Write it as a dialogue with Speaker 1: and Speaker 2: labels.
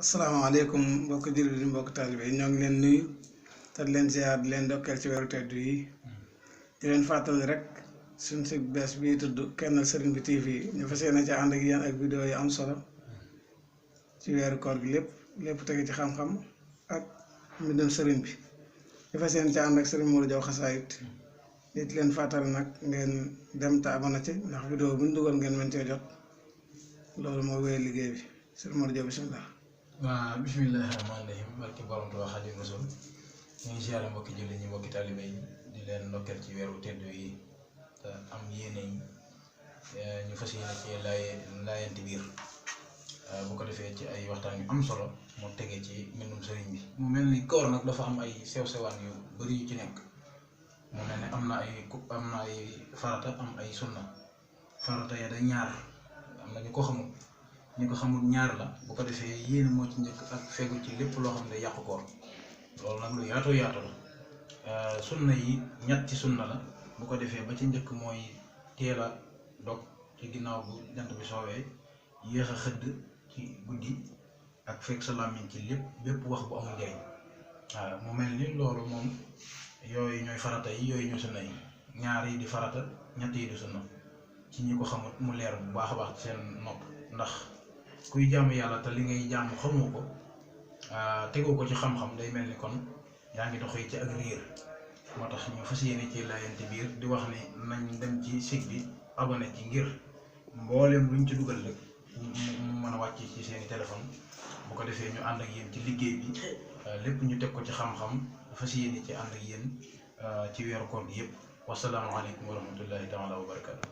Speaker 1: asalaamaaleykum mbokk jullit yi mbokk taalibe ñoo ngi leen nuyu te leen ziar di leen dokkeel ci weeru tedd yi di leen fàttali rek suñ si bees bii tudd Kennal Sëriñ bi TV ñu fas yéene ci ànd ak yéen ak vidéo yi am solo ci weeru koor gi lépp tege ci xam-xam ak mbindum sëriñ bi ñu fas yéene ci ànd ak Sëriñ Modou Diaw Xasaayit nit leen fàttali nag ngeen dem te abonné ci ndax vidéo bu ñu dugal ngeen mën cee jot loolu moo wéyal liggéey bi Sëriñ Modou Diaw bismillah.
Speaker 2: waaw bismillahi rahmaani rahim barki borom Tuubaa Xaadimu Rasuul ñu ngi siyaare mbokki jullit ñi mbokki taalibe yi di leen ndokkeel ci weeru tedd yi te am yéene ñu fas yéene ci laayante biir bu ko defee ci ay waxtaan yu am solo mu tege ci mbindum sëriñ bi. mu mel ni koor nag dafa am ay sew-sewaan yu bari yu ci nekk mu mel ne am na ay farata am ay sunna farata ya da ñaar am na ñu ko xamul. ñi ko xamul ñaar la bu ko defee yéen moo ci njëkk ak fegu ci lépp loo xam ne yàqu koor loolu nag lu yaatu la sunna yi ñetti sunna la bu ko defee ba ci njëkk mooy teel a dog ci ginnaaw bu jant bi soowee yéex a xëdd ci guddi ak fekk sa làmmiñ ci bépp wax bu amul njëriñ waaw mu mel ni loolu moom yooyu ñooy farata yi yooyu ñu sunna yi ñaar yi di farata ñett yi di sunna ci ñi ko xamut mu leer bu baax a baax ci seen nopp ndax kuy jàmm yàlla te li ngay jàmm xamoo ko tegoo ko ci xam-xam day mel ni kon yaa ngi doxee ci ak réer moo tax ñu fas yéene ci laayante biir di wax ni nañ dem ci site bi abonné ci ngir mboolem luñ ci dugal rek mu mën a wàcc ci seeni téléphone bu ko defee ñu ànd ak yéen ci liggéey bi lépp ñu teg ko ci xam-xam fas yéene ci ànd ak yéen ci weeru koor gi yëpp wasalaamualeykum wa rahmatullahi taala wa barakatu